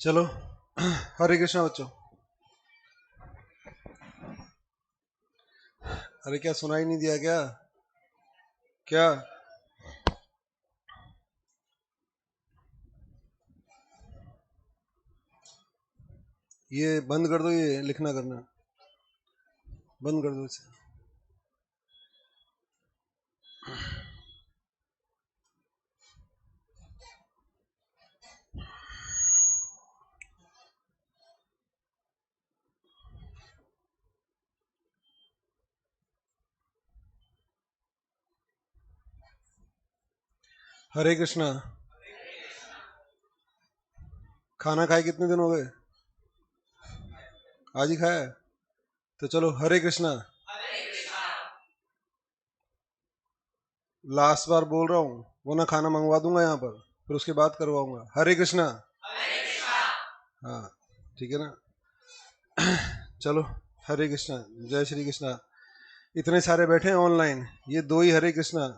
चलो, हरे कृष्णा बच्चों। अरे क्या सुनाई नहीं दिया क्या? क्या? ये बंद कर दो, ये लिखना करना बंद कर दो इसे। हरे कृष्णा। खाना खाए कितने दिन हो गए? आज ही खाया है? तो चलो, हरे कृष्णा। लास्ट बार बोल रहा हूँ, वो ना खाना मंगवा दूंगा यहाँ पर, फिर उसके बाद करवाऊंगा। हरे कृष्णा। हाँ, ठीक है ना? चलो, हरे कृष्णा। जय श्री कृष्णा। इतने सारे बैठे हैं ऑनलाइन, ये दो ही हरे कृष्णा।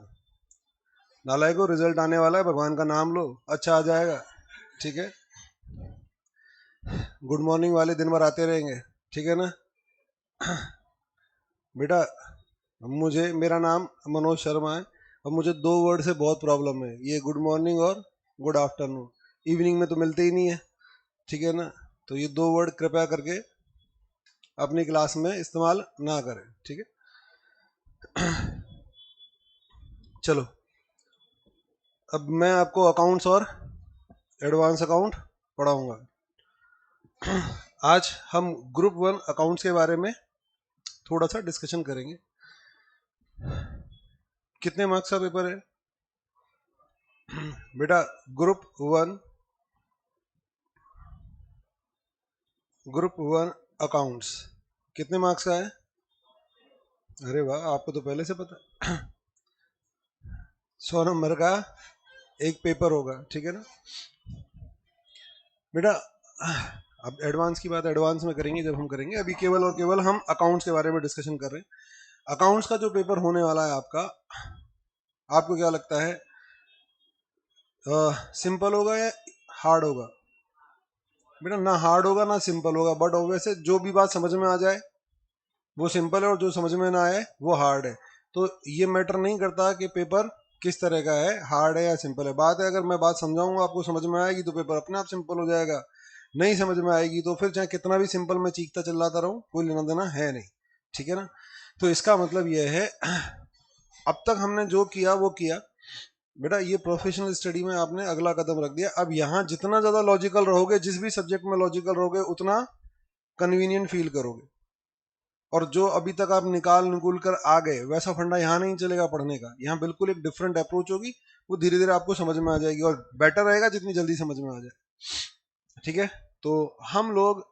नालायक को, रिजल्ट आने वाला है, भगवान का नाम लो, अच्छा आ जाएगा। ठीक है? गुड मॉर्निंग वाले दिन भर आते रहेंगे, ठीक है ना? बेटा, मुझे, मेरा नाम मनोज शर्मा है, और मुझे दो वर्ड से बहुत प्रॉब्लम है, ये गुड मॉर्निंग और गुड आफ्टरनून। इवनिंग में तो मिलते ही नहीं है, ठीक है ना? तो ये दो वर्ड कृपया करके अपनी क्लास में इस्तेमाल ना करें, ठीक है? चलो, अब मैं आपको अकाउंट्स और एडवांस अकाउंट पढ़ाऊंगा। आज हम ग्रुप वन अकाउंट्स के बारे में थोड़ा सा डिस्कशन करेंगे। कितने मार्क्स का पेपर है बेटा? ग्रुप वन अकाउंट्स कितने मार्क्स का है? अरे वाह, आपको तो पहले से पता। 100 नंबर का एक पेपर होगा, ठीक है ना बेटा? अब एडवांस की बात एडवांस में करेंगे जब हम करेंगे, अभी केवल और केवल हम अकाउंट्स के बारे में डिस्कशन कर रहे हैं। अकाउंट्स का जो पेपर होने वाला है आपका, आपको क्या लगता है, सिंपल होगा या हार्ड होगा? बेटा, ना हार्ड होगा ना सिंपल होगा, बट ऑब्वियस जो भी बात समझ में आ जाए वो सिंपल है, और जो समझ में ना आए वो हार्ड है। तो ये मैटर नहीं करता कि पेपर किस तरह का है, हार्ड है या सिंपल है। बात है, अगर मैं बात समझाऊंगा, आपको समझ में आएगी तो पेपर अपने आप सिंपल हो जाएगा। नहीं समझ में आएगी तो फिर चाहे कितना भी सिंपल मैं चीखता चिल्लाता रहूं, कोई लेना देना है नहीं, ठीक है ना? तो इसका मतलब यह है, अब तक हमने जो किया वो किया बेटा। ये प्रोफेशनल स्टडी में आपने अगला कदम रख दिया। अब यहाँ जितना ज्यादा लॉजिकल रहोगे, जिस भी सब्जेक्ट में लॉजिकल रहोगे, उतना कन्वीनियंट फील करोगे। और जो अभी तक आप निकाल निकुल कर आ गए, वैसा फंडा यहाँ नहीं चलेगा पढ़ने का। यहाँ बिल्कुल एक डिफरेंट अप्रोच होगी, वो धीरे धीरे आपको समझ में आ जाएगी, और बेटर रहेगा जितनी जल्दी समझ में आ जाए, ठीक है? तो हम लोग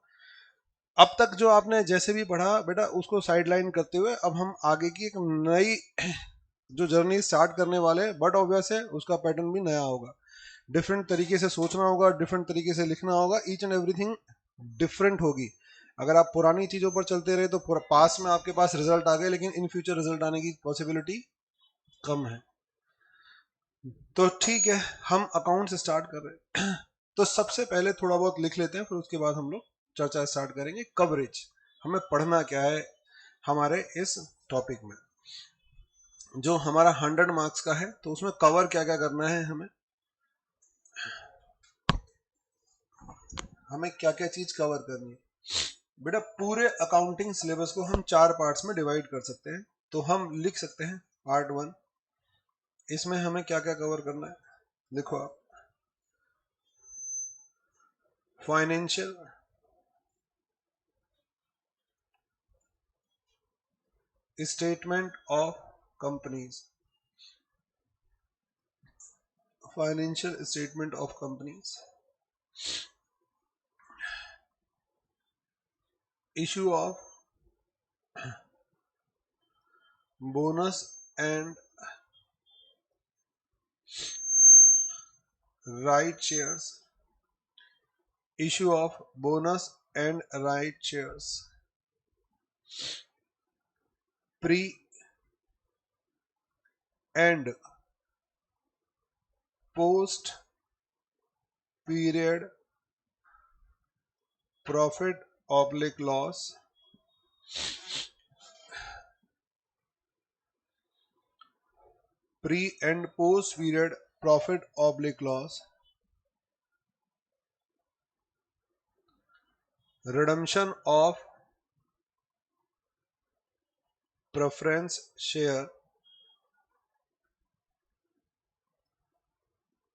अब तक जो आपने जैसे भी पढ़ा बेटा, उसको साइडलाइन करते हुए अब हम आगे की एक नई जो जर्नी स्टार्ट करने वाले हैं, बट ऑब्वियस है उसका पैटर्न भी नया होगा। डिफरेंट तरीके से सोचना होगा, डिफरेंट तरीके से लिखना होगा, ईच एंड एवरीथिंग डिफरेंट होगी। अगर आप पुरानी चीजों पर चलते रहे तो पास में आपके पास रिजल्ट आ गए, लेकिन इन फ्यूचर रिजल्ट आने की पॉसिबिलिटी कम है। तो ठीक है, हम अकाउंट से स्टार्ट कर रहे हैं। तो सबसे पहले थोड़ा बहुत लिख लेते हैं, फिर उसके बाद हम लोग चर्चा स्टार्ट करेंगे। कवरेज, हमें पढ़ना क्या है हमारे इस टॉपिक में। जो हमारा 100 मार्क्स का है, तो उसमें कवर क्या क्या करना है, हमें हमें क्या क्या चीज कवर करनी है बेटा? पूरे अकाउंटिंग सिलेबस को हम 4 पार्ट्स में डिवाइड कर सकते हैं। तो हम लिख सकते हैं पार्ट 1, इसमें हमें क्या क्या कवर करना है, लिखो आप। Financial statement of companies, financial statement of companies. issue of bonus and right shares, issue of bonus and right shares, pre and post period profit oblique loss, pre and post period profit oblique loss, redemption of preference share,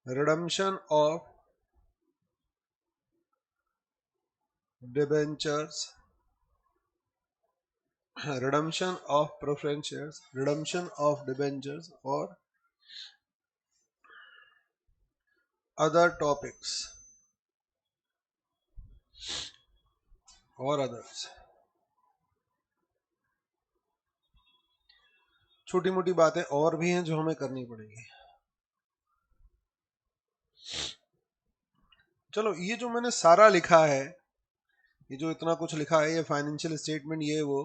redemption of debentures, redemption of preference shares, redemption of debentures, or other topics or others. छोटी मोटी बातें और भी हैं जो हमें करनी पड़ेगी। चलो, ये जो मैंने सारा लिखा है, ये जो इतना कुछ लिखा है, ये फाइनेंशियल स्टेटमेंट, ये वो,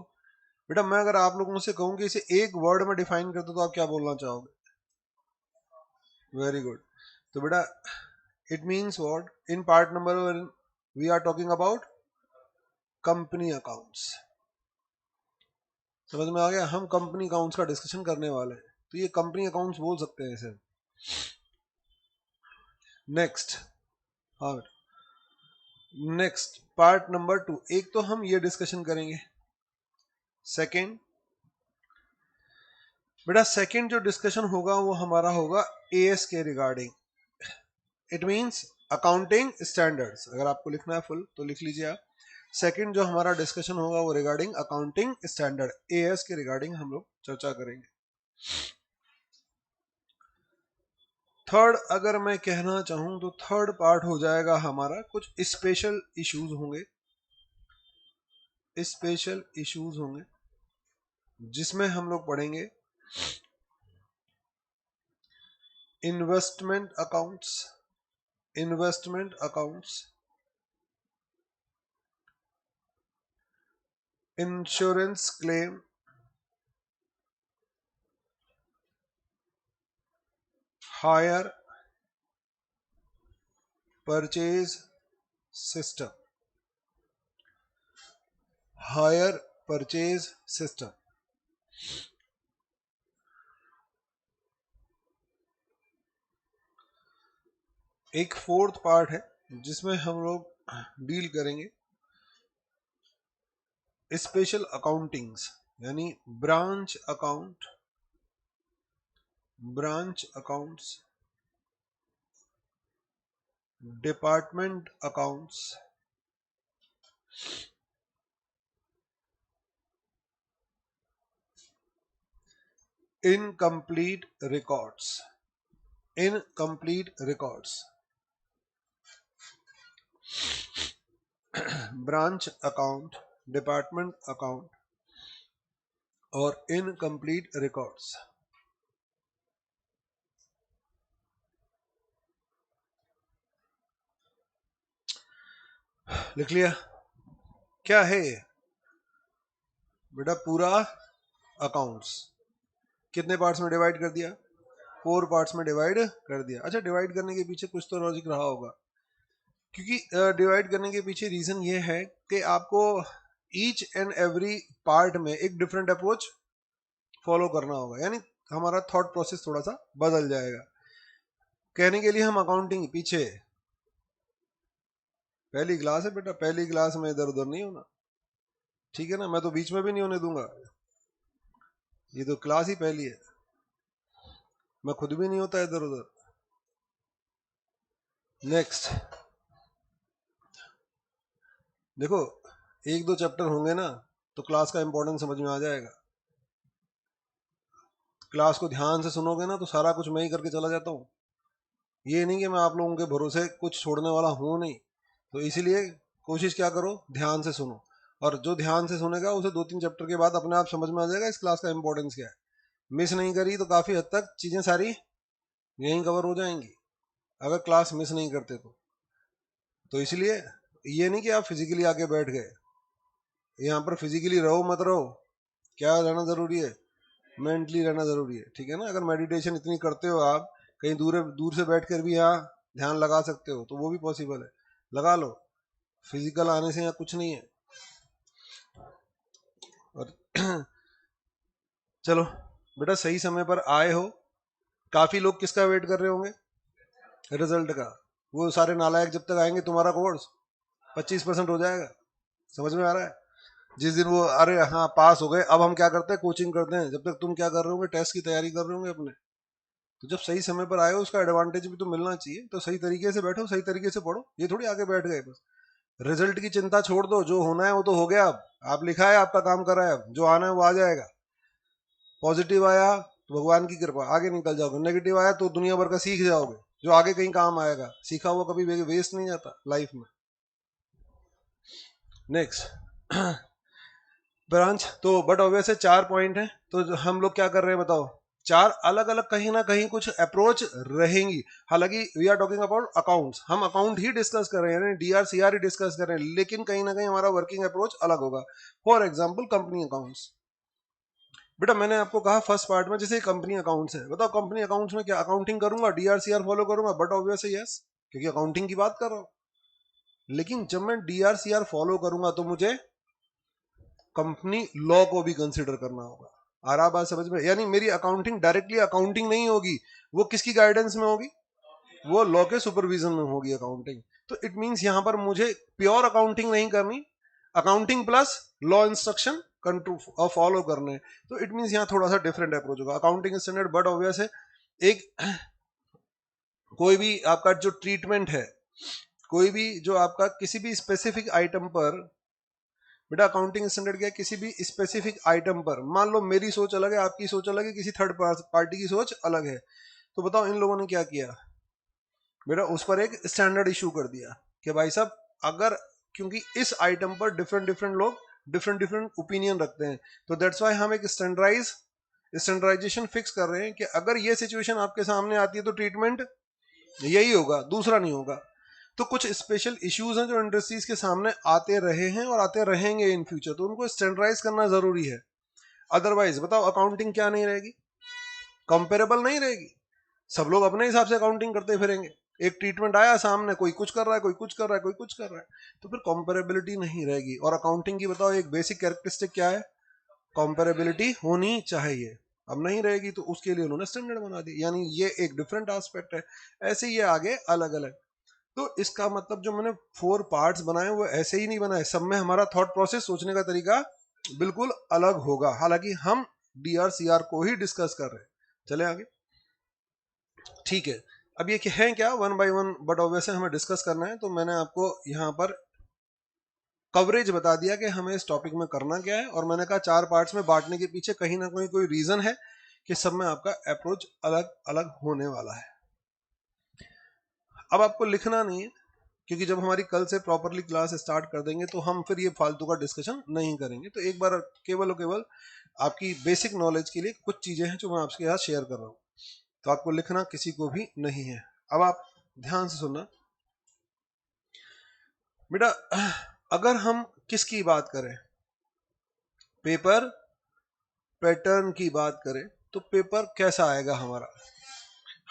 बेटा मैं अगर आप लोगों से कहूं कि इसे एक वर्ड में डिफाइन कर दो तो आप क्या बोलना चाहोगे? Very good. तो बेटा it means what? In part number 1 we are talking about company accounts. समझ में आ गया? हम कंपनी अकाउंट्स का डिस्कशन करने वाले हैं, तो ये कंपनी अकाउंट्स बोल सकते हैं इसे। नेक्स्ट, हाँ, नेक्स्ट पार्ट नंबर 2, एक तो हम ये डिस्कशन करेंगे। सेकंड, बेटा सेकंड जो डिस्कशन होगा वो हमारा होगा एएस के regarding. It means accounting standards. अगर आपको लिखना है फुल तो लिख लीजिए आप। सेकंड जो हमारा डिस्कशन होगा वो रिगार्डिंग अकाउंटिंग स्टैंडर्ड, एएस के रिगार्डिंग हम लोग चर्चा करेंगे। थर्ड अगर मैं कहना चाहूं तो थर्ड पार्ट हो जाएगा हमारा कुछ स्पेशल इश्यूज होंगे, स्पेशल इश्यूज होंगे जिसमें हम लोग पढ़ेंगे investment accounts, investment accounts, insurance claim, hire purchase system, hire purchase system. एक फोर्थ पार्ट है जिसमें हम लोग डील करेंगे स्पेशल अकाउंटिंग्स, यानी branch account, branch accounts, department accounts, incomplete records, incomplete records, branch account, department account और incomplete records. लिख लिया? क्या है ये बेटा? पूरा अकाउंट्स कितने पार्ट्स में डिवाइड कर दिया? 4 पार्ट्स में डिवाइड कर दिया। अच्छा, डिवाइड करने के पीछे कुछ तो लॉजिक रहा होगा, क्योंकि डिवाइड करने के पीछे रीजन ये है कि आपको ईच एंड एवरी पार्ट में एक डिफरेंट अप्रोच फॉलो करना होगा, यानी हमारा थॉट प्रोसेस थोड़ा सा बदल जाएगा। कहने के लिए हम अकाउंटिंग पीछे पहली क्लास है बेटा, पहली क्लास में इधर उधर नहीं होना, ठीक है ना? मैं तो बीच में भी नहीं होने दूंगा, ये तो क्लास ही पहली है, मैं खुद भी नहीं होता इधर उधर। नेक्स्ट देखो, 1-2 चैप्टर होंगे ना तो क्लास का इंपॉर्टेंस समझ में आ जाएगा। क्लास को ध्यान से सुनोगे ना तो सारा कुछ मैं ही करके चला जाता हूँ, ये नहीं कि मैं आप लोगों के भरोसे कुछ छोड़ने वाला हूँ नहीं। तो इसीलिए कोशिश क्या करो, ध्यान से सुनो। और जो ध्यान से सुनेगा उसे 2-3 चैप्टर के बाद अपने आप समझ में आ जाएगा इस क्लास का इंपॉर्टेंस क्या है। मिस नहीं करी तो काफ़ी हद तक चीज़ें सारी यहीं कवर हो जाएंगी, अगर क्लास मिस नहीं करते तो इसलिए ये नहीं कि आप फिजिकली आके बैठ गए, यहाँ पर फिजिकली रहो मत रहो, क्या रहना ज़रूरी है, मेंटली रहना ज़रूरी है, ठीक है ना। अगर मेडिटेशन इतनी करते हो आप, कहीं दूर से बैठ कर भी यहाँ ध्यान लगा सकते हो तो वो भी पॉसिबल है, लगा लो। फिजिकल आने से यहाँ कुछ नहीं है। और चलो बेटा, सही समय पर आए हो। काफ़ी लोग किसका वेट कर रहे होंगे? रिजल्ट का। वो सारे नालायक जब तक आएंगे तुम्हारा कोर्स 25% हो जाएगा। समझ में आ रहा है? जिस दिन वो अरे हाँ पास हो गए, अब हम क्या करते हैं, कोचिंग करते हैं। जब तक तुम क्या कर रहे होंगे, टेस्ट की तैयारी कर रहे होंगे अपने। तो जब सही समय पर आए हो उसका एडवांटेज भी तो मिलना चाहिए। तो सही तरीके से बैठो, सही तरीके से पढ़ो। ये थोड़ी आके बैठ गए बस। रिजल्ट की चिंता छोड़ दो, जो होना है वो तो हो गया। अब आप लिखा है, आपका काम कर रहा है, अब जो आना है वो आ जाएगा। पॉजिटिव आया तो भगवान की कृपा, आगे निकल जाओगे। नेगेटिव आया तो दुनिया भर का सीख जाओगे, जो आगे कहीं काम आएगा। सीखा हुआ कभी वेस्ट नहीं जाता लाइफ में। नेक्स्ट ब्रांच तो बट ऑब्वियस है 4 पॉइंट है, तो हम लोग क्या कर रहे हैं बताओ? 4 अलग अलग कहीं ना कहीं कुछ अप्रोच रहेंगी। हालांकि we are talking about accounts, हम अकाउंट ही डिस्कस कर रहे हैं, DRCR ही डिस्कस कर रहे हैं, लेकिन कहीं ना कहीं हमारा वर्किंग अप्रोच अलग होगा। For example company accounts. बेटा मैंने आपको कहा फर्स्ट पार्ट में जैसे कंपनी अकाउंट्स है, बताओ कंपनी अकाउंट्स में क्या अकाउंटिंग करूंगा, DRCR फॉलो करूंगा? बट ऑब्वियस है यस, क्योंकि अकाउंटिंग की बात कर रहा हूं। लेकिन जब मैं DRCR फॉलो करूंगा तो मुझे कंपनी लॉ को भी कंसिडर करना होगा। आ रहा बात समझ में? यानी मेरी अकाउंटिंग डायरेक्टली अकाउंटिंग नहीं होगी, वो किसकी गाइडेंस में होगी? वो लॉ के सुपरविजन में होगी अकाउंटिंग। तो इट मींस यहां पर मुझे प्योर अकाउंटिंग नहीं करनी, accounting plus law instruction control follow करने। तो इट मींस यहाँ थोड़ा सा डिफरेंट अप्रोच होगा। अकाउंटिंग स्टैंडर्ड बट ऑब्वियस है। एक कोई भी आपका जो ट्रीटमेंट है, कोई भी जो आपका किसी भी स्पेसिफिक आइटम पर, बेटा अकाउंटिंग स्टैंडर्ड क्या है? किसी भी स्पेसिफिक आइटम पर, मान लो मेरी सोच अलग है, आपकी सोच अलग है, किसी थर्ड पार्टी की सोच अलग है, तो बताओ इन लोगों ने क्या किया? बेटा उस पर एक स्टैंडर्ड इशू कर दिया कि भाई साहब, अगर क्योंकि इस आइटम पर डिफरेंट डिफरेंट लोग डिफरेंट डिफरेंट ओपिनियन रखते हैं, तो दैट्स वाई हम एक स्टैंडर्डाइजेशन फिक्स कर रहे हैं कि अगर ये सिचुएशन आपके सामने आती है तो ट्रीटमेंट यही होगा, दूसरा नहीं होगा। तो कुछ स्पेशल इश्यूज हैं जो इंडस्ट्रीज के सामने आते रहे हैं और आते रहेंगे इन फ्यूचर, तो उनको स्टैंडर्डाइज करना जरूरी है। अदरवाइज बताओ अकाउंटिंग क्या नहीं रहेगी? कंपेरेबल नहीं रहेगी। सब लोग अपने हिसाब से अकाउंटिंग करते फिरेंगे। एक ट्रीटमेंट आया सामने, कोई कुछ कर रहा है, कोई कुछ कर रहा है, कोई कुछ कर रहा है, तो फिर कंपेरेबिलिटी नहीं रहेगी। और अकाउंटिंग की बताओ एक बेसिक कैरेक्टरिस्टिक क्या है? कंपेरेबिलिटी होनी चाहिए। अब नहीं रहेगी तो उसके लिए उन्होंने स्टैंडर्ड बना दी, यानी ये एक डिफरेंट एस्पेक्ट है। ऐसे ही ये आगे अलग अलग। तो इसका मतलब जो मैंने 4 पार्ट्स बनाए वो ऐसे ही नहीं बनाए, सब में हमारा थॉट प्रोसेस, सोचने का तरीका बिल्कुल अलग होगा। हालांकि हम DRCR को ही डिस्कस कर रहे हैं। चले आगे, ठीक है। अब ये है क्या, 1 बाय 1 बट ऑब्वियसली हमें डिस्कस करना है, तो मैंने आपको यहाँ पर कवरेज बता दिया कि हमें इस टॉपिक में करना क्या है। और मैंने कहा 4 पार्ट्स में बांटने के पीछे कहीं ना कहीं कोई रीजन है कि सब में आपका अप्रोच अलग अलग होने वाला है। अब आपको लिखना नहीं है, क्योंकि जब हमारी कल से प्रॉपरली क्लास स्टार्ट कर देंगे तो हम फिर ये फालतू का डिस्कशन नहीं करेंगे। तो एक बार केवल और केवल आपकी बेसिक नॉलेज के लिए कुछ चीजें हैं जो मैं आपके साथ शेयर कर रहा हूँ, तो आपको लिखना किसी को भी नहीं है। अब आप ध्यान से सुनना बेटा, अगर हम किसकी बात करें, पेपर पैटर्न की बात करें, तो पेपर कैसा आएगा हमारा?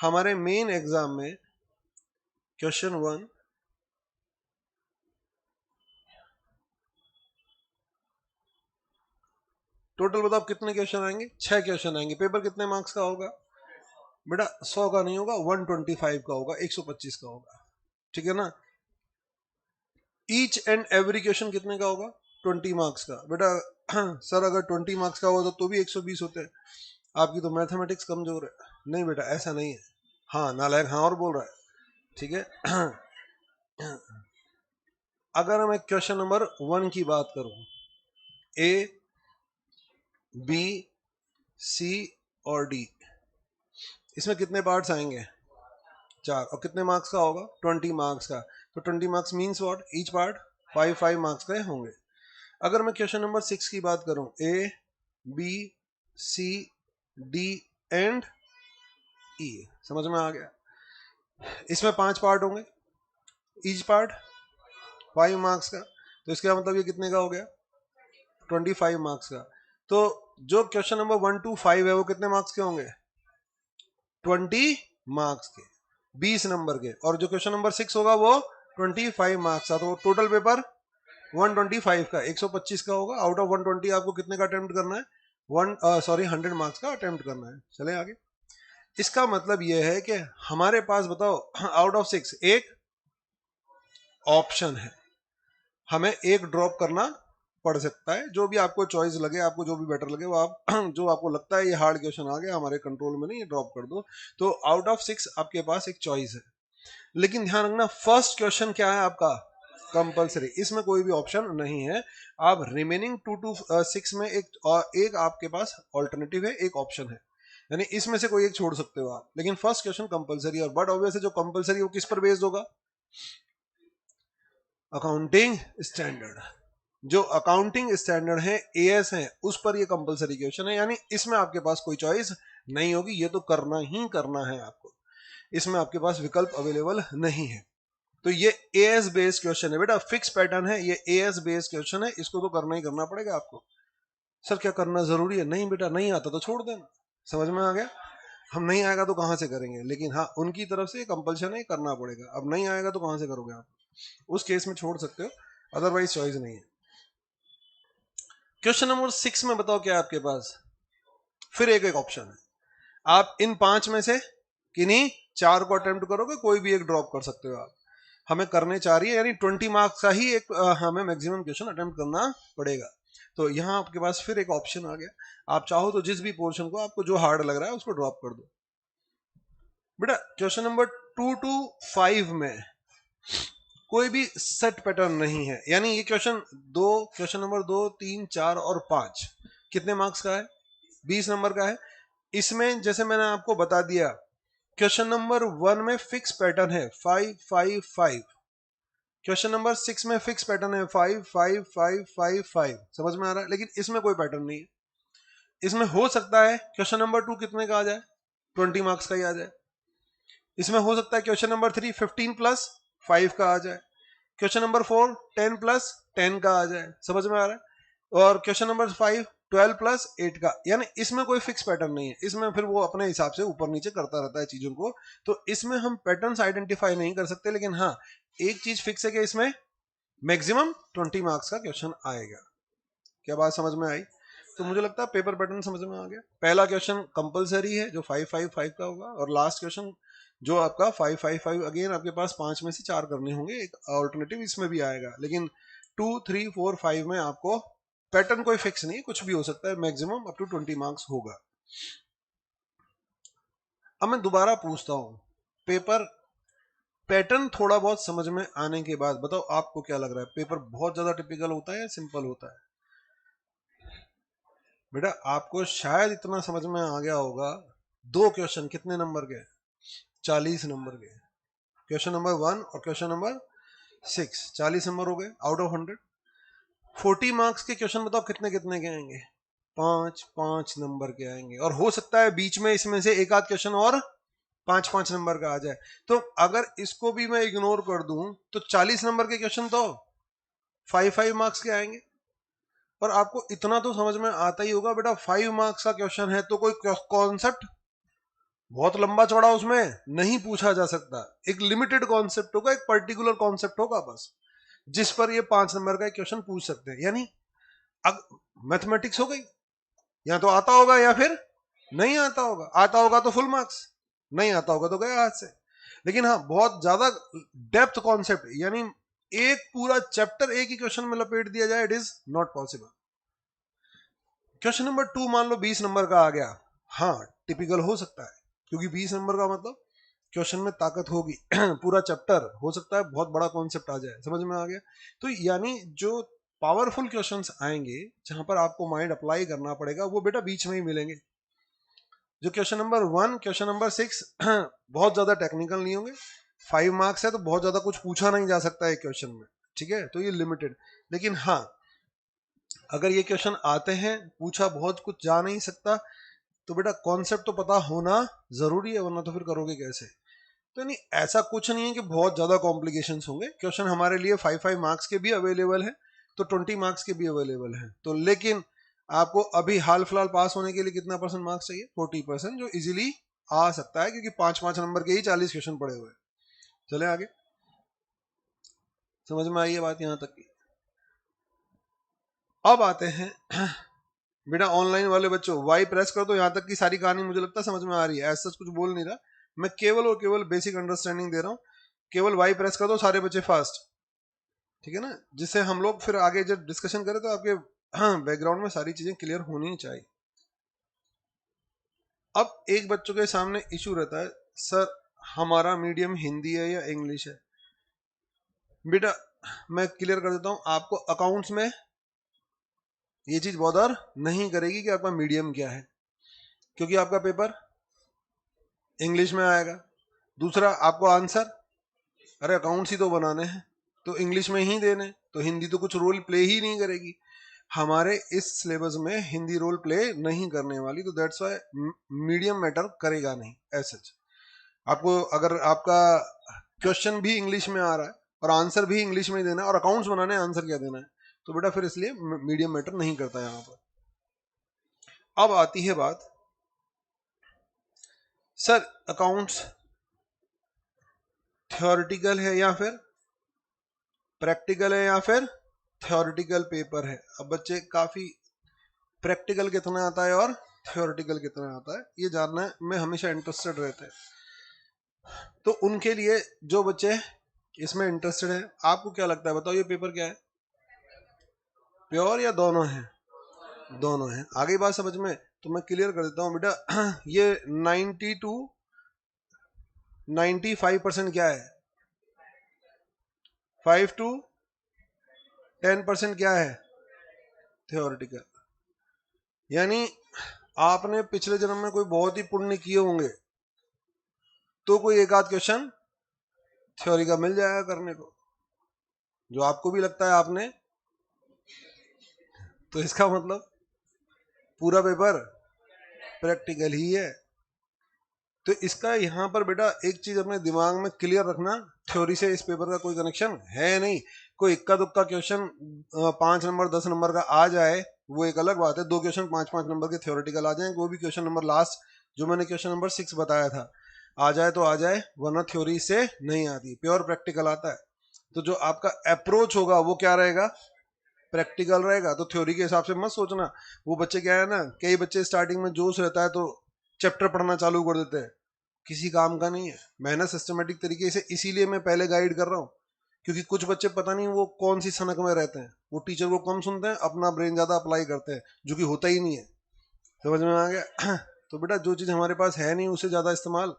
हमारे मेन एग्जाम में क्वेश्चन 1, टोटल बताओ कितने क्वेश्चन आएंगे? 6 क्वेश्चन आएंगे। पेपर कितने मार्क्स का होगा? बेटा 100 का नहीं होगा, 125 का होगा, 125 का होगा, ठीक है ना। ईच एंड एवरी क्वेश्चन कितने का होगा? 20 मार्क्स का। बेटा सर अगर 20 मार्क्स का होता तो भी 120 होते हैं। आपकी तो मैथमेटिक्स कमजोर है। नहीं बेटा ऐसा नहीं है। हाँ नालायक हाँ और बोल रहा है, ठीक है। अगर मैं क्वेश्चन नंबर 1 की बात करूं, A, B, C और D, इसमें कितने पार्ट्स आएंगे? 4। और कितने मार्क्स का होगा? 20 मार्क्स का। तो 20 marks means what? Each part 5 marks के होंगे। अगर मैं क्वेश्चन नंबर 6 की बात करूं, A B C D and E, समझ में आ गया? इसमें 5 पार्ट होंगे, ईच पार्ट 5 मार्क्स का, तो इसका मतलब ये कितने का हो गया? 25 मार्क्स का। तो जो क्वेश्चन नंबर 1 to 5 है वो कितने मार्क्स के होंगे? 20 मार्क्स के, 20 नंबर के। और जो क्वेश्चन नंबर 6 होगा वो 25 मार्क्स का। तो टोटल पेपर 125 का, 125 का होगा। आउट ऑफ 120 आपको कितने का अटेम्प्ट करना है? 100 मार्क्स का अटेम्प्ट करना है। चले आगे। इसका मतलब यह है कि हमारे पास, बताओ, आउट ऑफ 6 एक ऑप्शन है, हमें एक ड्रॉप करना पड़ सकता है। जो भी आपको चॉइस लगे, आपको जो भी बेटर लगे वो आप जो आपको लगता है ये हार्ड क्वेश्चन आ गया हमारे कंट्रोल में नहीं, ये ड्रॉप कर दो। तो आउट ऑफ 6 आपके पास एक चॉइस है। लेकिन ध्यान रखना, फर्स्ट क्वेश्चन क्या है आपका? कंपलसरी, इसमें कोई भी ऑप्शन नहीं है। आप रिमेनिंग 2 to 6 में एक आपके पास ऑल्टरनेटिव है, एक ऑप्शन है, यानी इसमें से कोई एक छोड़ सकते हो आप। लेकिन फर्स्ट क्वेश्चन कंपलसरी। और बट ऑब्वियस जो कंपलसरी वो किस पर बेस्ड होगा? Accounting standard. जो अकाउंटिंग स्टैंडर्ड है, एएस है, उस पर ये कंपलसरी क्वेश्चन है, यानी इसमें आपके पास कोई चॉइस नहीं होगी, ये तो करना ही करना है आपको, इसमें आपके पास विकल्प अवेलेबल नहीं है। तो ये एएस बेस्ड क्वेश्चन है बेटा, फिक्स पैटर्न है, ये एएस बेस्ड क्वेश्चन है, इसको तो करना ही करना पड़ेगा आपको। सर क्या करना जरूरी है? नहीं बेटा, नहीं आता तो छोड़ देना। समझ में आ गया? हम नहीं आएगा तो कहां से करेंगे, लेकिन हाँ उनकी तरफ से कंपल्शन है, करना पड़ेगा। अब नहीं आएगा तो कहां से करोगे आप? उस केस में छोड़ सकते हो, अदरवाइज चॉइस नहीं है। क्वेश्चन नंबर 6 में बताओ क्या है आपके पास? फिर एक एक ऑप्शन है। आप इन 5 में से किन्हीं 4 को अटेम्प्ट करोगे, कोई भी एक ड्रॉप कर सकते हो आप। हमें करने चाह रही है, यानी 20 मार्क्स का ही एक हमें मैक्सिमम क्वेश्चन अटेम्प्ट करना पड़ेगा। तो यहाँ आपके पास फिर एक ऑप्शन आ गया, आप चाहो तो जिस भी पोर्शन को आपको जो हार्ड लग रहा है उसको ड्रॉप कर दो। बेटा क्वेश्चन नंबर 2 to 5 में कोई भी सेट पैटर्न नहीं है, यानी ये क्वेश्चन नंबर 2, 3, 4 और 5 कितने मार्क्स का है? 20 नंबर का है। इसमें जैसे मैंने आपको बता दिया, क्वेश्चन नंबर 1 में फिक्स पैटर्न है 5, 5, 5। क्वेश्चन नंबर 6 में फिक्स पैटर्न है 5, 5, 5, 5, 5। समझ में आ रहा है? लेकिन इसमें कोई पैटर्न नहीं है। इसमें हो सकता है क्वेश्चन नंबर 2 कितने का आ जाए? 20 मार्क्स का ही आ जाए। इसमें हो सकता है क्वेश्चन नंबर 3 15 प्लस 5 का आ जाए। क्वेश्चन नंबर 4 10 प्लस 10 का आ जाए। समझ में आ रहा है? और क्वेश्चन नंबर 5 12 प्लस 8 का। यानी इसमें कोई फिक्स पैटर्न नहीं है, इसमें फिर वो अपने हिसाब से ऊपर नीचे करता रहता है चीजों को। तो इसमें हम पैटर्न्स आइडेंटिफाई नहीं कर सकते, लेकिन हाँ एक चीज फिक्स है कि इसमें मैक्सिमम 20 मार्क्स का क्वेश्चन आएगा। क्या बात समझ में आई? तो मुझे लगता है पेपर पैटर्न समझ में आ गया। पहला क्वेश्चन कंपलसरी है जो 5, 5, 5 का होगा, और लास्ट क्वेश्चन जो आपका 5, 5, 5। अगेन आपके पास 5 में से 4 करने होंगे, एक ऑल्टरनेटिव इसमें भी आएगा। लेकिन 2, 3, 4, 5 में आपको पैटर्न कोई फिक्स नहीं, कुछ भी हो सकता है, मैक्सिमम अप टू 20 मार्क्स होगा। अब मैं दोबारा पूछता हूं, पेपर पैटर्न थोड़ा बहुत समझ में आने के बाद बताओ आपको क्या लग रहा है, पेपर बहुत ज्यादा टिपिकल होता है या सिंपल होता है? बेटा आपको शायद इतना समझ में आ गया होगा, 2 क्वेश्चन कितने नंबर के? 40 नंबर के। क्वेश्चन नंबर 1 और क्वेश्चन नंबर 6 40 नंबर हो गए आउट ऑफ 100। 40 मार्क्स के क्वेश्चन बताओ कितने कितने के आएंगे? 5, 5 नंबर के आएंगे। और हो सकता है बीच में इसमें से एक आध क्वेश्चन और 5, 5 नंबर का आ जाए। तो अगर इसको भी मैं इग्नोर कर दूं तो 40 नंबर के क्वेश्चन तो 5, 5 मार्क्स के आएंगे। और आपको इतना तो समझ में आता ही होगा बेटा, 5 मार्क्स का क्वेश्चन है तो कोई कॉन्सेप्ट बहुत लंबा चौड़ा उसमें नहीं पूछा जा सकता। एक लिमिटेड कॉन्सेप्ट होगा, एक पर्टिकुलर कॉन्सेप्ट होगा बस, जिस पर ये 5 नंबर का क्वेश्चन पूछ सकते हैं। यानी अब मैथमेटिक्स हो गई, या तो आता होगा या फिर नहीं आता होगा। आता होगा तो फुल मार्क्स, नहीं आता होगा तो गया हाथ से। लेकिन हाँ बहुत ज्यादा डेप्थ कॉन्सेप्ट, यानी एक पूरा चैप्टर एक ही क्वेश्चन में लपेट दिया जाए, it is not possible. Question number 2 मान लो 20 नंबर का आ गया, हाँ टिपिकल हो सकता है, क्योंकि 20 नंबर का मतलब क्वेश्चन में ताकत होगी पूरा चैप्टर हो सकता है, बहुत बड़ा कॉन्सेप्ट आ जाए। समझ में आ गया? तो यानी जो पावरफुल क्वेश्चंस आएंगे जहां पर आपको माइंड अप्लाई करना पड़ेगा, वो बेटा बीच में ही मिलेंगे। जो क्वेश्चन नंबर 1, क्वेश्चन नंबर 6 बहुत ज्यादा टेक्निकल नहीं होंगे। 5 मार्क्स है तो बहुत ज्यादा कुछ पूछा नहीं जा सकता है क्वेश्चन में, ठीक है, तो ये लिमिटेड। लेकिन हाँ अगर ये क्वेश्चन आते हैं, पूछा बहुत कुछ जा नहीं सकता, तो बेटा कॉन्सेप्ट तो पता होना जरूरी है, वरना तो फिर करोगे कैसे। तो नहीं, ऐसा कुछ नहीं है कि बहुत ज्यादा कॉम्प्लिकेशंस होंगे। क्वेश्चन हमारे लिए 5 मार्क्स के भी अवेलेबल है, तो 20 मार्क्स के भी अवेलेबल है। तो लेकिन आपको अभी हाल फिलहाल पास होने के लिए कितना परसेंट मार्क्स चाहिए? 40%, जो इजीली आ सकता है, क्योंकि 5-5 नंबर के ही 40 क्वेश्चन पड़े हुए हैं। चले आगे, समझ में आई है बात यहां तक की। अब आते हैं बेटा ऑनलाइन वाले बच्चों, वाई प्रेस कर दो। यहां तक की सारी कहानी मुझे लगता है समझ में आ रही है, ऐसा कुछ बोल नहीं रहा मैं, केवल और केवल बेसिक अंडरस्टैंडिंग दे रहा हूं। केवल वाई प्रेस कर दो सारे बच्चे फास्ट, ठीक है ना, जिससे हम लोग फिर आगे जब डिस्कशन करें तो आपके बैकग्राउंड में सारी चीजें क्लियर होनी चाहिए। अब एक बच्चों के सामने इशू रहता है, सर हमारा मीडियम हिंदी है या इंग्लिश है। बेटा मैं क्लियर कर देता हूं आपको, अकाउंट्स में ये चीज बॉदर नहीं करेगी कि आपका मीडियम क्या है, क्योंकि आपका पेपर इंग्लिश में आएगा। दूसरा, आपको आंसर, अरे अकाउंट्स ही तो बनाने हैं, तो इंग्लिश में ही देने, तो हिंदी तो कुछ रोल प्ले ही नहीं करेगी। हमारे इस सिलेबस में हिंदी रोल प्ले नहीं करने वाली, तो दैट्स व्हाई मीडियम मैटर करेगा नहीं ऐसे। आपको अगर आपका क्वेश्चन भी इंग्लिश में आ रहा है और आंसर भी इंग्लिश में देना है और अकाउंट्स बनाने हैं, आंसर क्या देना है, तो बेटा फिर इसलिए मीडियम मैटर नहीं करता यहां पर। अब आती है बात, सर अकाउंट्स थ्योरेटिकल है या फिर प्रैक्टिकल है या फिर थ्योरेटिकल पेपर है। अब बच्चे काफी प्रैक्टिकल कितना आता है और थ्योरेटिकल कितना आता है ये जानना में हमेशा इंटरेस्टेड रहते हैं। तो उनके लिए जो बच्चे इसमें इंटरेस्टेड है, आपको क्या लगता है बताओ, ये पेपर क्या है, प्योर या दोनों है? दोनों है। आगे बात समझ में, तो मैं क्लियर कर देता हूं बेटा ये 90 to 95% क्या है, 5 to 10% क्या है, थ्योरेटिकल। यानी आपने पिछले जन्म में कोई बहुत ही पुण्य किए होंगे, तो कोई एक आध क्वेश्चन थ्योरी का मिल जाएगा करने को, जो आपको भी लगता है आपने, तो इसका मतलब पूरा पेपर प्रैक्टिकल ही है। तो इसका यहाँ पर बेटा एक चीज अपने दिमाग में क्लियर रखना, थ्योरी से इस पेपर का कोई कनेक्शन है नहीं। कोई इक्का दुक्का क्वेश्चन 5 नंबर 10 नंबर का आ जाए वो एक अलग बात है, 2 क्वेश्चन 5-5 नंबर के थ्योरेटिकल आ जाए, वो भी क्वेश्चन नंबर लास्ट जो मैंने क्वेश्चन नंबर 6 बताया था, आ जाए तो आ जाए, वरना थ्योरी से नहीं आती, प्योर प्रैक्टिकल आता है। तो जो आपका अप्रोच होगा वो क्या रहेगा, प्रैक्टिकल रहेगा। तो थ्योरी के हिसाब से मत सोचना। वो बच्चे क्या है ना, कई बच्चे स्टार्टिंग में जोश रहता है तो चैप्टर पढ़ना चालू कर देते हैं, किसी काम का नहीं है। मेहनत सिस्टमेटिक तरीके से, इसीलिए मैं पहले गाइड कर रहा हूँ, क्योंकि कुछ बच्चे पता नहीं वो कौन सी सनक में रहते हैं, वो टीचर को कम सुनते हैं, अपना ब्रेन ज्यादा अप्लाई करते हैं, जो कि होता ही नहीं है। समझ में आ गया? तो बेटा जो चीज हमारे पास है नहीं उसे ज्यादा इस्तेमाल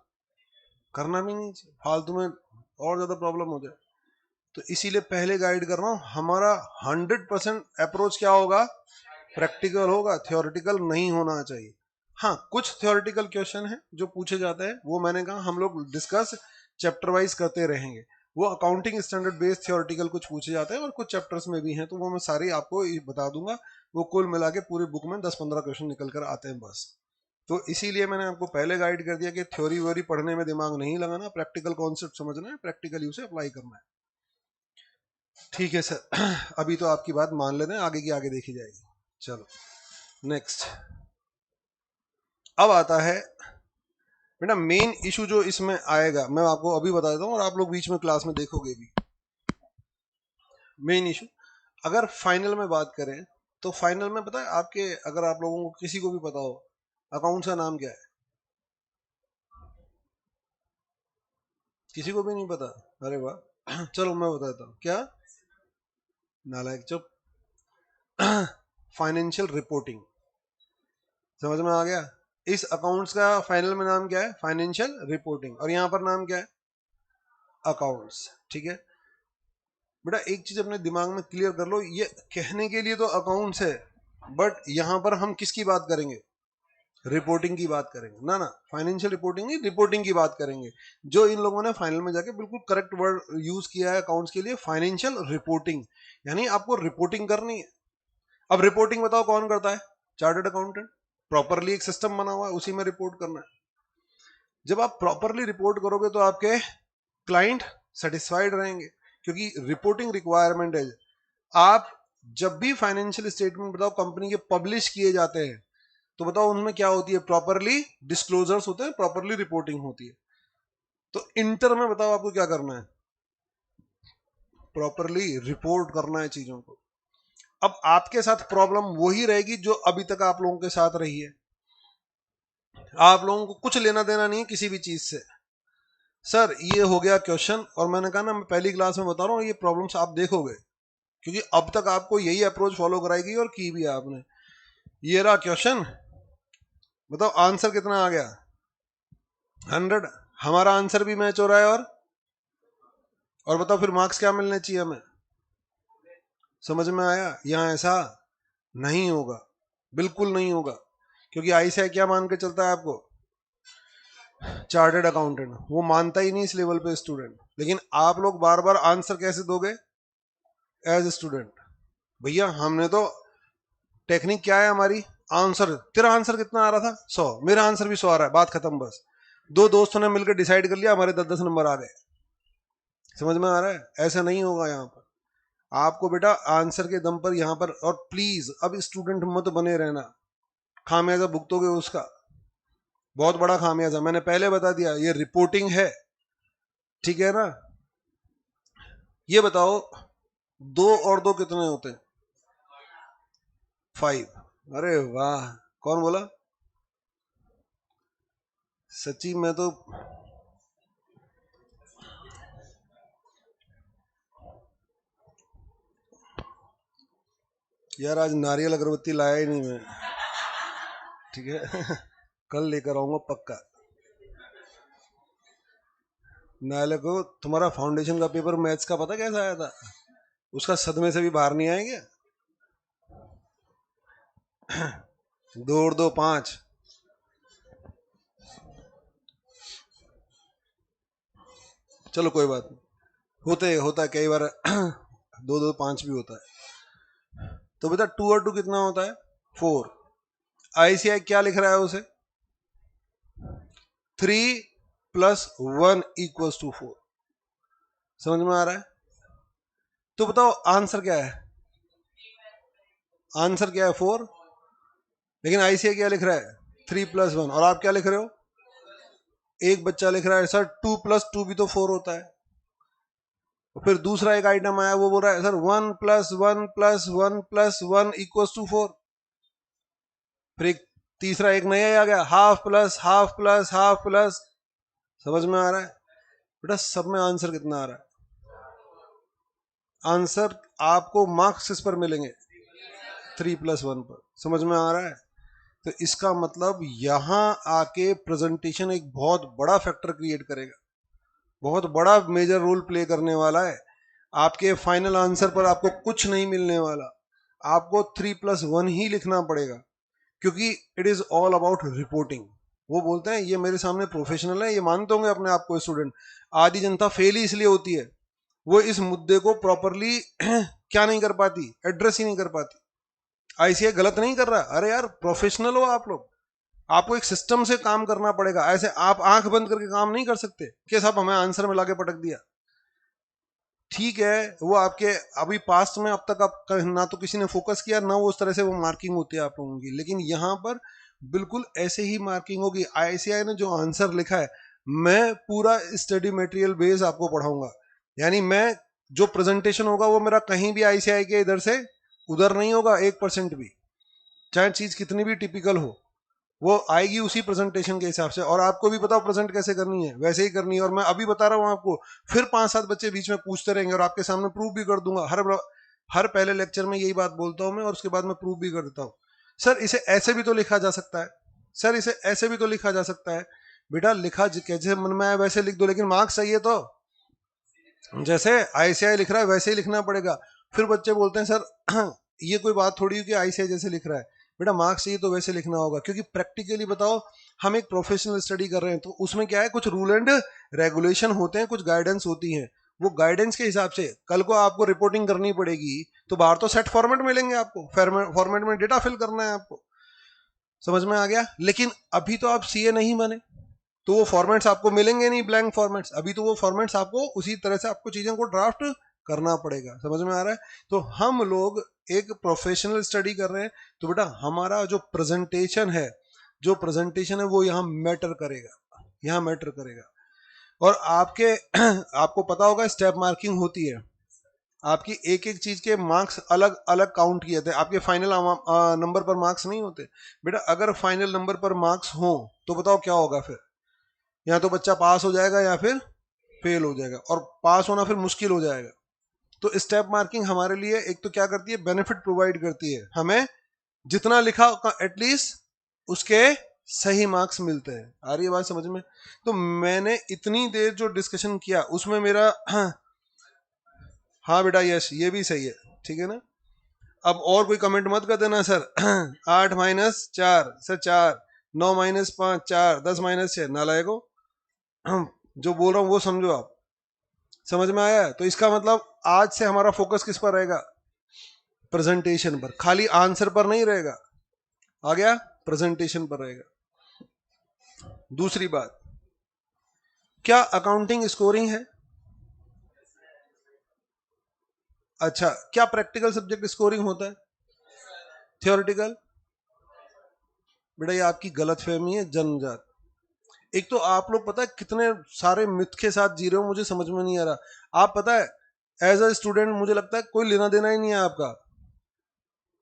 करना भी नहीं चाहिए, फालतू में और ज्यादा प्रॉब्लम हो जाए। तो इसीलिए पहले गाइड कर रहा हूँ, हमारा 100% अप्रोच क्या होगा, प्रैक्टिकल होगा, थ्योरेटिकल नहीं होना चाहिए। हाँ कुछ थ्योरेटिकल क्वेश्चन है जो पूछे जाते हैं, वो मैंने कहा हम लोग डिस्कस चैप्टर वाइज करते रहेंगे। वो अकाउंटिंग स्टैंडर्ड बेस्ड थ्योरेटिकल कुछ पूछे जाते हैं और कुछ चैप्टर्स में भी हैं, तो वो मैं सारे आपको बता दूंगा। वो कुल मिला के पूरी बुक में 10-15 क्वेश्चन निकल कर आते हैं बस। तो इसीलिए मैंने आपको पहले गाइड कर दिया कि थ्योरी व्योरी पढ़ने में दिमाग नहीं लगाना, प्रैक्टिकल कॉन्सेप्ट समझना है, प्रैक्टिकली उसे अप्लाई करना है। ठीक है सर अभी तो आपकी बात मान लेते हैं, आगे की आगे देखी जाएगी। चलो नेक्स्ट। अब आता है बेटा मेन इशू जो इसमें आएगा, मैं आपको अभी बता देता हूँ और आप लोग बीच में क्लास में देखोगे भी। मेन इशू अगर फाइनल में बात करें, तो फाइनल में पता है आपके, अगर आप लोगों को किसी को भी पता हो अकाउंट का नाम क्या है, किसी को भी नहीं पता? अरे वाह चलो मैं बताता हूँ क्या, नालायक चुप फाइनेंशियल रिपोर्टिंग। समझ में आ गया? इस अकाउंट्स का फाइनल में नाम क्या है, फाइनेंशियल रिपोर्टिंग, और यहां पर नाम क्या है, अकाउंट्स। ठीक है बेटा, एक चीज अपने दिमाग में क्लियर कर लो, ये कहने के लिए तो अकाउंट्स है, बट यहां पर हम किसकी बात करेंगे, रिपोर्टिंग की बात करेंगे ना, फाइनेंशियल रिपोर्टिंग नहीं, रिपोर्टिंग की बात करेंगे। जो इन लोगों ने फाइनल में जाके बिल्कुल करेक्ट वर्ड यूज किया है अकाउंट्स के लिए, फाइनेंशियल रिपोर्टिंग, यानी आपको रिपोर्टिंग करनी है। अब रिपोर्टिंग बताओ कौन करता है? Chartered accountant. प्रॉपरली एक सिस्टम बना हुआ है, उसी में रिपोर्ट करना है। जब आप प्रॉपरली रिपोर्ट करोगे तो आपके क्लाइंट सेटिस्फाइड रहेंगे, क्योंकि रिपोर्टिंग रिक्वायरमेंट है। आप जब भी फाइनेंशियल स्टेटमेंट बताओ कंपनी के पब्लिश किए जाते हैं तो बताओ उनमें क्या होती है? प्रॉपरली डिस्क्लोजर्स होते हैं, प्रॉपरली रिपोर्टिंग होती है। तो इंटर में बताओ आपको क्या करना है? प्रॉपरली रिपोर्ट करना है चीजों को। अब आपके साथ प्रॉब्लम वही रहेगी जो अभी तक आप लोगों के साथ रही है। आप लोगों को कुछ लेना देना नहीं है किसी भी चीज से। सर ये हो गया क्वेश्चन, और मैंने कहा ना मैं पहली क्लास में बता रहा हूँ ये प्रॉब्लम्स आप देखोगे, क्योंकि अब तक आपको यही अप्रोच फॉलो कराएगी और की भी आपने। ये रहा क्वेश्चन, बताओ आंसर कितना आ गया? 100। हमारा आंसर भी मैच हो रहा है, और बताओ फिर मार्क्स क्या मिलने चाहिए हमें? समझ में आया? यहाँ ऐसा नहीं होगा, बिल्कुल नहीं होगा, क्योंकि आईसीआई क्या मान के चलता है आपको? Chartered accountant. वो मानता ही नहीं इस लेवल पे स्टूडेंट। लेकिन आप लोग बार बार आंसर कैसे दोगे एज स्टूडेंट? भैया हमने तो टेक्निक क्या है हमारी? आंसर, तेरा आंसर कितना आ रहा था? 100, मेरा आंसर भी 100 आ रहा है, बात खत्म। बस दो दोस्तों ने मिलकर डिसाइड कर लिया, हमारे 10-10 नंबर आ गए। समझ में आ रहा है? ऐसा नहीं होगा यहाँ पर। आपको बेटा आंसर के दम पर यहाँ पर, और प्लीज अब स्टूडेंट मत बने रहना, खामियाजा भुगतोगे उसका, बहुत बड़ा खामियाजा। मैंने पहले बता दिया ये रिपोर्टिंग है, ठीक है ना? ये बताओ 2 और 2 कितने होते हैं? 5। अरे वाह, कौन बोला? सच्ची मैं तो यार आज नारियल अगरबत्ती लाया ही नहीं मैं, ठीक है? कल लेकर आऊंगा पक्का। नाले को तुम्हारा फाउंडेशन का पेपर मैथ्स का पता कैसा आया था? उसका सदमे से भी बाहर नहीं आएंगे। 2 और 2 5। चलो कोई बात नहीं, होता है कई बार 2 2 5 भी होता है। तो बेटा 2 और 2 कितना होता है? 4। आईसीआई क्या लिख रहा है उसे? 3 + 1 = 4। समझ में आ रहा है? तो बताओ आंसर क्या है? आंसर क्या है? 4। लेकिन आईसीआई क्या लिख रहा है? 3 + 1। और आप क्या लिख रहे हो? एक बच्चा लिख रहा है सर 2 + 2 भी तो 4 होता है। फिर दूसरा एक आइटम आया, वो बोल रहा है सर 1 + 1 + 1 + 1 = 4। फिर एक तीसरा एक नया आ गया, half plus half plus half plus. समझ में आ रहा है? बेटा सब में आंसर कितना आ रहा है? आंसर आपको मार्क्स किस पर मिलेंगे? 3 + 1 पर। समझ में आ रहा है? तो इसका मतलब यहां आके प्रेजेंटेशन एक बहुत बड़ा फैक्टर क्रिएट करेगा, बहुत बड़ा मेजर रोल प्ले करने वाला है। आपके फाइनल आंसर पर आपको कुछ नहीं मिलने वाला, आपको 3 + 1 ही लिखना पड़ेगा, क्योंकि it is all about reporting. वो बोलते हैं ये मेरे सामने प्रोफेशनल है, ये मानते होंगे अपने आप को स्टूडेंट। आधी जनता फेल ही इसलिए होती है, वो इस मुद्दे को प्रॉपरली क्या नहीं कर पाती, एड्रेस ही नहीं कर पाती। आईसीआई गलत नहीं कर रहा, अरे यार प्रोफेशनल हो आप लोग, आपको एक सिस्टम से काम करना पड़ेगा। ऐसे आप आंख बंद करके काम नहीं कर सकते कि साहब हमें आंसर में लाके पटक दिया। ठीक है, वो आपके अभी पास्ट में अब तक आप ना तो किसी ने फोकस किया, ना वो उस तरह से वो मार्किंग होती है आप लोगों की, लेकिन यहाँ पर बिल्कुल ऐसे ही मार्किंग होगी। आईसीआई ने जो आंसर लिखा है, मैं पूरा स्टडी मटेरियल बेस आपको पढ़ाऊंगा। यानी मैं जो प्रेजेंटेशन होगा वो मेरा कहीं भी आईसीआई के इधर से उधर नहीं होगा 1% भी, चाहे चीज कितनी भी टिपिकल हो, वो आएगी उसी प्रेजेंटेशन के हिसाब से। और आपको भी बताओ प्रेजेंट कैसे करनी है, वैसे ही करनी है। और मैं अभी बता रहा हूँ आपको, फिर 5-7 बच्चे बीच में पूछते रहेंगे, और आपके सामने प्रूव भी कर दूंगा। हर पहले लेक्चर में यही बात बोलता हूँ मैं, और उसके बाद मैं प्रूव भी कर देता हूँ। सर इसे ऐसे भी तो लिखा जा सकता है, सर इसे ऐसे भी तो लिखा जा सकता है। बेटा लिखा जैसे मन में आया वैसे लिख दो, लेकिन मार्क्स चाहिए तो जैसे आईसीआई लिख रहा है वैसे ही लिखना पड़ेगा। फिर बच्चे बोलते हैं सर ये कोई बात थोड़ी है कि आईसीआई जैसे लिख रहा है। बेटा मार्क्स चाहिए तो वैसे लिखना होगा, क्योंकि प्रैक्टिकली बताओ हम एक प्रोफेशनल स्टडी कर रहे हैं, तो उसमें क्या है, कुछ रूल एंड रेगुलेशन होते हैं, कुछ गाइडेंस होती हैं। वो गाइडेंस के हिसाब से कल को आपको रिपोर्टिंग करनी पड़ेगी, तो बाहर तो सेट फॉर्मेट मिलेंगे आपको, फॉर्मेट में डेटा फिल करना है आपको, समझ में आ गया। लेकिन अभी तो आप सीए नहीं बने, तो वो फॉर्मेट्स आपको मिलेंगे नहीं, ब्लैंक फॉर्मेट्स। अभी तो वो फॉर्मेट्स आपको उसी तरह से आपको चीजों को ड्राफ्ट करना पड़ेगा, समझ में आ रहा है। तो हम लोग एक प्रोफेशनल स्टडी कर रहे हैं, तो बेटा हमारा जो प्रेजेंटेशन है, वो यहाँ मैटर करेगा, यहाँ मैटर करेगा। और आपके आपको पता होगा स्टेप मार्किंग होती है, आपकी एक एक चीज के मार्क्स अलग अलग काउंट किए थे, आपके फाइनल नंबर पर मार्क्स नहीं होते बेटा। अगर फाइनल नंबर पर मार्क्स हो तो बताओ क्या होगा फिर, या तो बच्चा पास हो जाएगा या फिर फेल हो जाएगा, और पास होना फिर मुश्किल हो जाएगा। तो स्टेप मार्किंग हमारे लिए एक तो क्या करती है, बेनिफिट प्रोवाइड करती है, हमें जितना लिखा एटलीस्ट उसके सही मार्क्स मिलते हैं। आ रही है बात समझ में। तो मैंने इतनी देर जो डिस्कशन किया उसमें मेरा हाँ बेटा यस ये भी सही है, ठीक है ना। अब और कोई कमेंट मत कर देना सर 8-4 सर 4, 9-5 4, 10-6 नालायको जो बोल रहा हूँ वो समझो आप, समझ में आया। तो इसका मतलब आज से हमारा फोकस किस पर रहेगा, प्रेजेंटेशन पर, खाली आंसर पर नहीं रहेगा, आ गया, प्रेजेंटेशन पर रहेगा। दूसरी बात, क्या अकाउंटिंग स्कोरिंग है? अच्छा, क्या प्रैक्टिकल सब्जेक्ट स्कोरिंग होता है, थियोरेटिकल? बेटा ये आपकी गलतफहमी है जन्मजात। एक तो आप लोग पता है कितने सारे मिथ के साथ जी रहे हो, मुझे समझ में नहीं आ रहा। आप पता है एज अ स्टूडेंट मुझे लगता है कोई लेना देना ही नहीं है आपका,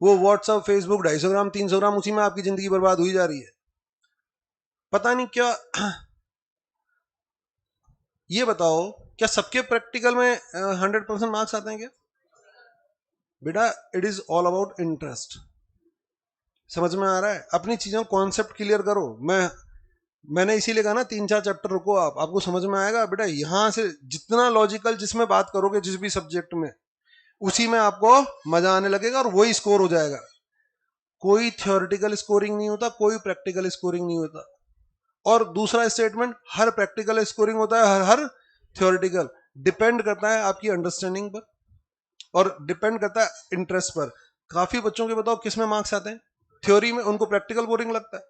वो व्हाट्सअप फेसबुक 250 ग्राम 300 ग्राम उसी में आपकी जिंदगी बर्बाद हुई जा रही है, पता नहीं क्या। ये बताओ क्या सबके प्रैक्टिकल में 100% मार्क्स आते हैं क्या? बेटा it is all about interest, समझ में आ रहा है। अपनी चीजों कॉन्सेप्ट क्लियर करो। मैंने इसीलिए कहा ना 3-4 चैप्टर रुको, आपको समझ में आएगा बेटा। यहां से जितना लॉजिकल जिसमें बात करोगे जिस भी सब्जेक्ट में, उसी में आपको मजा आने लगेगा और वही स्कोर हो जाएगा। कोई थ्योरेटिकल स्कोरिंग नहीं होता, कोई प्रैक्टिकल स्कोरिंग नहीं होता। और दूसरा स्टेटमेंट, हर प्रैक्टिकल स्कोरिंग होता है, हर थ्योरेटिकल। डिपेंड करता है आपकी अंडरस्टैंडिंग पर और डिपेंड करता है इंटरेस्ट पर। काफी बच्चों के बताओ किस में मार्क्स आते हैं, थ्योरी में। उनको प्रैक्टिकल बोरिंग लगता है,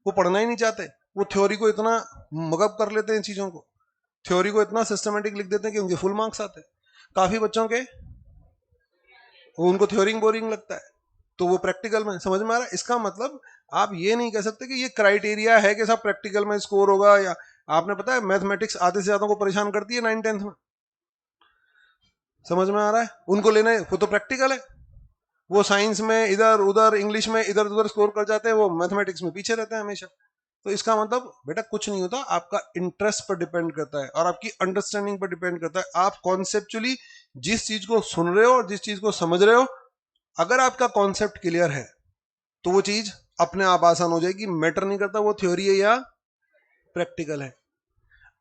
वो पढ़ना ही नहीं चाहते, वो थ्योरी को इतना मगअप कर लेते हैं चीजों को, थ्योरी को इतना सिस्टमेटिक लिख देते हैं कि उनके फुल मार्क्स आते हैं। काफी बच्चों के उनको थ्योरी बोरिंग लगता है, तो वो प्रैक्टिकल में, समझ में आ रहा है। इसका मतलब आप ये नहीं कह सकते कि ये क्राइटेरिया है कि सब प्रैक्टिकल में स्कोर होगा। या आपने पता है मैथमेटिक्स आधे से ज्यादा को परेशान करती है 9th-10th में, समझ में आ रहा है। उनको लेना है वो तो प्रैक्टिकल है, वो साइंस में इधर उधर, इंग्लिश में इधर उधर स्कोर कर जाते हैं, वो मैथमेटिक्स में पीछे रहते हैं हमेशा। तो इसका मतलब बेटा कुछ नहीं होता, आपका इंटरेस्ट पर डिपेंड करता है और आपकी अंडरस्टैंडिंग पर डिपेंड करता है। आप कॉन्सेप्चुअली जिस चीज को सुन रहे हो और जिस चीज को समझ रहे हो, अगर आपका कॉन्सेप्ट क्लियर है तो वो चीज अपने आप आसान हो जाएगी। मैटर नहीं करता वो थ्योरी है या प्रैक्टिकल है।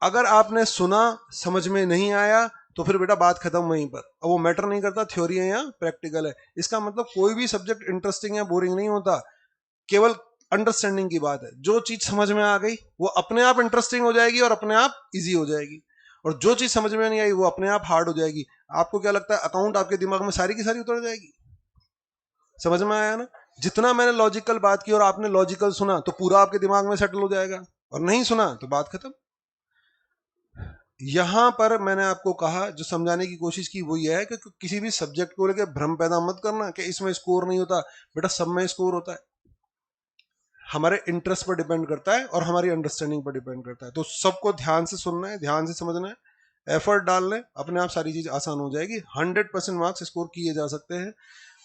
अगर आपने सुना, समझ में नहीं आया, तो फिर बेटा बात खत्म वहीं पर। अब वो मैटर नहीं करता थ्योरी है या प्रैक्टिकल है। इसका मतलब कोई भी सब्जेक्ट इंटरेस्टिंग या बोरिंग नहीं होता, केवल अंडरस्टैंडिंग की बात है। जो चीज समझ में आ गई वो अपने आप इंटरेस्टिंग हो जाएगी और अपने आप इजी हो जाएगी, और जो चीज समझ में नहीं आई वो अपने आप हार्ड हो जाएगी। आपको क्या लगता है अकाउंट आपके दिमाग में सारी की सारी उतर जाएगी? समझ में आया ना। जितना मैंने लॉजिकल बात की और आपने लॉजिकल सुना तो पूरा आपके दिमाग में सेटल हो जाएगा, और नहीं सुना तो बात खत्म। यहां पर मैंने आपको कहा, जो समझाने की कोशिश की वो ये है कि किसी भी सब्जेक्ट को लेकर भ्रम पैदा मत करना कि इसमें स्कोर नहीं होता। बेटा सब में स्कोर होता है, हमारे इंटरेस्ट पर डिपेंड करता है और हमारी अंडरस्टैंडिंग पर डिपेंड करता है। तो सबको ध्यान से सुनना है, ध्यान से समझना है, एफर्ट डालना है, अपने आप सारी चीज आसान हो जाएगी। 100% मार्क्स स्कोर किए जा सकते हैं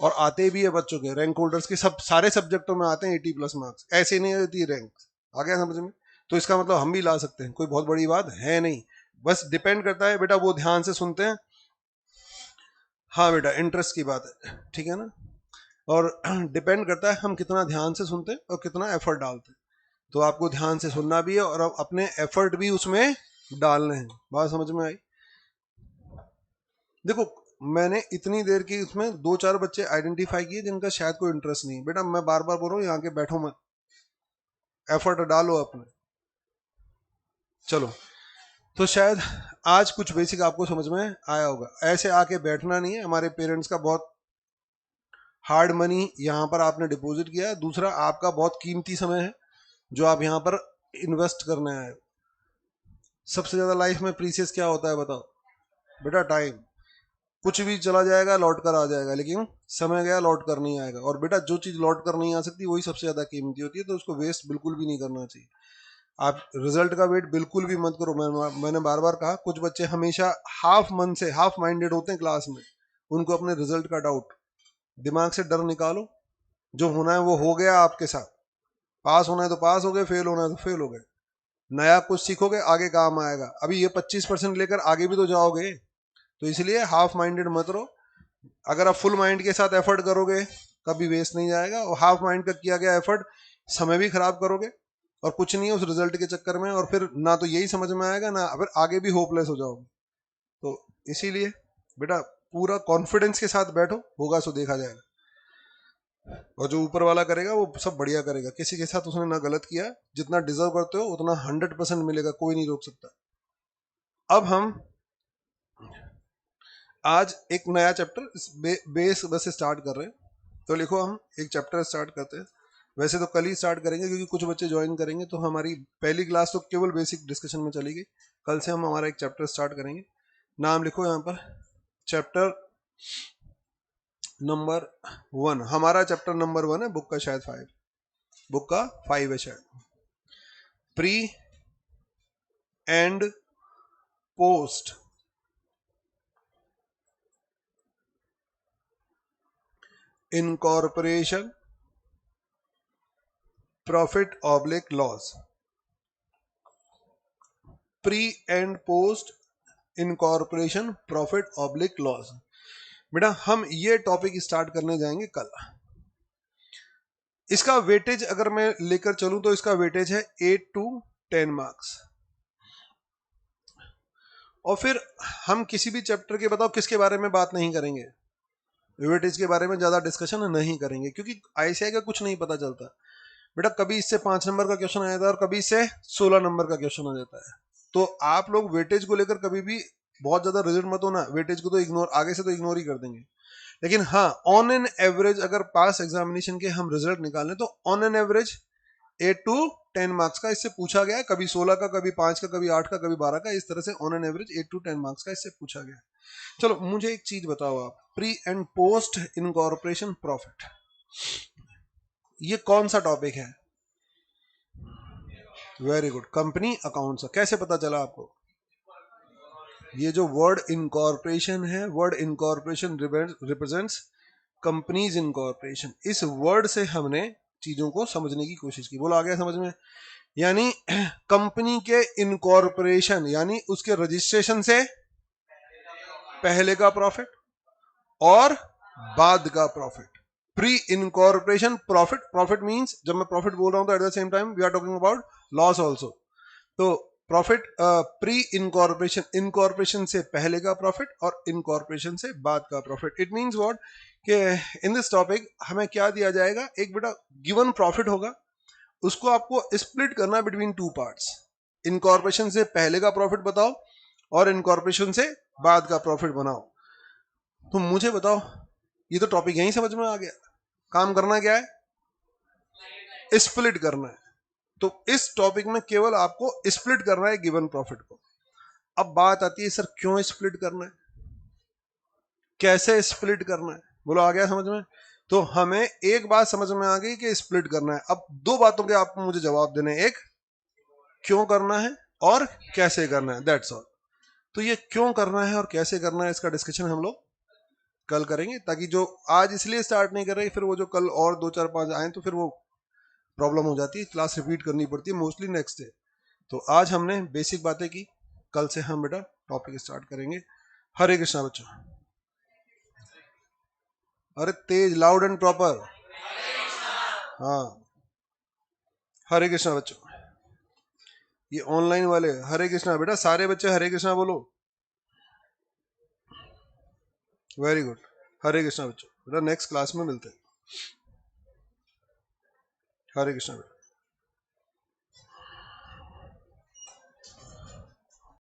और आते भी है बच्चों के, रैंक होल्डर्स के सब सारे सब्जेक्टों में आते हैं 80+ मार्क्स, ऐसे नहीं होती रैंक। आ गया समझ में। तो इसका मतलब हम भी ला सकते हैं, कोई बहुत बड़ी बात है नहीं। बस डिपेंड करता है बेटा वो ध्यान से सुनते हैं। हाँ बेटा इंटरेस्ट की बात है, ठीक है ना। और डिपेंड करता है हम कितना ध्यान से सुनते हैं और कितना एफर्ट डालते हैं। तो आपको ध्यान से सुनना भी है और अपने एफर्ट भी उसमें डालने हैं। बात समझ में आई? देखो मैंने इतनी देर की उसमें 2-4 बच्चे आइडेंटिफाई किए जिनका शायद कोई इंटरेस्ट नहीं। बेटा मैं बार बार बोल रहा हूँ यहाँ के बैठो मत, एफर्ट डालो अपने। चलो तो शायद आज कुछ बेसिक आपको समझ में आया होगा। ऐसे आके बैठना नहीं है, हमारे पेरेंट्स का बहुत हार्ड मनी यहाँ पर आपने डिपॉजिट किया है, दूसरा आपका बहुत कीमती समय है जो आप यहाँ पर इन्वेस्ट करने आए। सबसे ज्यादा लाइफ में प्रीसियस क्या होता है बताओ बेटा? टाइम। कुछ भी चला जाएगा लौट कर आ जाएगा, लेकिन समय गया लौट कर नहीं आएगा। और बेटा जो चीज लौट कर नहीं आ सकती वही सबसे ज्यादा कीमती होती है, तो उसको वेस्ट बिल्कुल भी नहीं करना चाहिए। आप रिजल्ट का वेट बिल्कुल भी मत करो। मैंने बार बार कहा, कुछ बच्चे हमेशा हाफ मन से हाफ माइंडेड होते हैं क्लास में, उनको अपने रिजल्ट का डाउट। दिमाग से डर निकालो, जो होना है वो हो गया आपके साथ। पास होना है तो पास हो गए, फेल होना है तो फेल हो गए। नया कुछ सीखोगे आगे काम आएगा। अभी ये 25% लेकर आगे भी तो जाओगे, तो इसलिए हाफ माइंडेड मत रहो। अगर आप फुल माइंड के साथ एफर्ट करोगे कभी वेस्ट नहीं जाएगा, और हाफ माइंड का किया गया एफर्ट समय भी खराब करोगे और कुछ नहीं है उस रिजल्ट के चक्कर में, और फिर ना तो यही समझ में आएगा ना फिर आगे भी होपलेस हो जाओगे। तो इसीलिए बेटा पूरा कॉन्फिडेंस के साथ बैठो, होगा सो देखा जाएगा। और जो ऊपर वाला करेगा वो सब बढ़िया करेगा। किसी के साथ उसने ना गलत किया, जितना डिजर्व करते हो उतना 100% मिलेगा, कोई नहीं रोक सकता। अब हम आज एक नया चैप्टर बेस बस स्टार्ट कर रहे हैं, तो लिखो हम एक चैप्टर स्टार्ट करते हैं। वैसे तो कल ही स्टार्ट करेंगे क्योंकि कुछ बच्चे ज्वाइन करेंगे, तो हमारी पहली क्लास तो केवल बेसिक डिस्कशन में चलेगी। कल से हम हमारा एक चैप्टर स्टार्ट करेंगे। नाम लिखो यहाँ पर, चैप्टर नंबर 1। हमारा चैप्टर नंबर 1 है, बुक का शायद 5, बुक का 5 है शायद। Pre and post incorporation profit oblique loss. Pre and post incorporation profit oblique loss. बेटा हम ये टॉपिक स्टार्ट करने जाएंगे कल। इसका वेटेज अगर मैं लेकर चलूं तो इसका वेटेज है 8 to 10 मार्क्स। और फिर हम किसी भी चैप्टर के बताओ किसके बारे में बात नहीं करेंगे, वेटेज के बारे में ज्यादा डिस्कशन नहीं करेंगे, क्योंकि आईसीआई का कुछ नहीं पता चलता। बेटा कभी इससे 5 नंबर का क्वेश्चन आ जाता है और कभी इससे 16 नंबर का क्वेश्चन आ जाता है। तो आप लोग वेटेज को लेकर कभी भी बहुत ज्यादा रिजल्ट मत होना, वेटेज को तो इग्नोर, आगे से तो इग्नोर ही कर देंगे। लेकिन हाँ, ऑन एन एवरेज अगर पास एग्जामिनेशन के हम रिजल्ट निकालें तो on an average 8 to 10 marks का इससे पूछा गया है। कभी 16 का, कभी 5 का, कभी 8 का, कभी 12 का, इस तरह से on an average 8 to 10 marks का इससे पूछा गया है। चलो मुझे एक चीज बताओ आप, pre and post incorporation profit, ये कौन सा टॉपिक है? Very good, company accounts. कैसे पता चला आपको? ये जो वर्ड इनकॉर्पोरेशन है, word incorporation represents companies incorporation. इस वर्ड से हमने चीजों को समझने की कोशिश की। बोलो आ गया समझ में? यानी कंपनी के इनकॉर्पोरेशन यानी उसके रजिस्ट्रेशन से पहले का प्रॉफिट और बाद का profit. Pre incorporation profit, profit means जब मैं प्रॉफिट बोल रहा हूं तो at the same time we are talking about loss also. तो प्रॉफिट प्री इनकॉर्पोरेशन, इनकॉर्पोरेशन से पहले का प्रॉफिट और इनकॉर्पोरेशन से बाद का प्रॉफिट। इट मींस व्हाट कि इन दिस टॉपिक हमें क्या दिया जाएगा, एक बेटा गिवन प्रॉफिट होगा, उसको आपको स्प्लिट करना बिटवीन टू पार्ट्स। इनकॉर्पोरेशन से पहले का प्रॉफिट बताओ और इनकॉर्पोरेशन से बाद का प्रॉफिट बनाओ। तो मुझे बताओ, ये तो टॉपिक यहीं समझ में आ गया। काम करना क्या है? स्प्लिट करना है। तो इस टॉपिक में केवल आपको स्प्लिट करना है गिवन प्रॉफिट को। अब बात आती है सर क्यों स्प्लिट करना है, कैसे स्प्लिट करना है? बोलो आ गया समझ में? तो हमें एक बात समझ में आ गई कि स्प्लिट करना है। अब दो बातों के आपको मुझे जवाब देने, एक क्यों करना है और कैसे करना है, दैट्स ऑल। तो ये क्यों करना है और कैसे करना है इसका डिस्कशन हम लोग कल करेंगे, ताकि जो आज इसलिए स्टार्ट नहीं कर रहे फिर वो जो कल और 2 4 5 आए तो फिर वो प्रॉब्लम हो जाती है, क्लास रिपीट करनी पड़ती है मोस्टली नेक्स्ट डे। तो आज हमने बेसिक बातें की, कल से हम बेटा टॉपिक स्टार्ट करेंगे। हरे कृष्णा बच्चों। अरे तेज, लाउड एंड प्रॉपर। हाँ, हरे कृष्णा बच्चों। ये ऑनलाइन वाले हरे कृष्णा बेटा, सारे बच्चे हरे कृष्णा बोलो। वेरी गुड, हरे कृष्णा बच्चों। बेटा नेक्स्ट क्लास में मिलते हैं। हरे कृष्णा बेटा।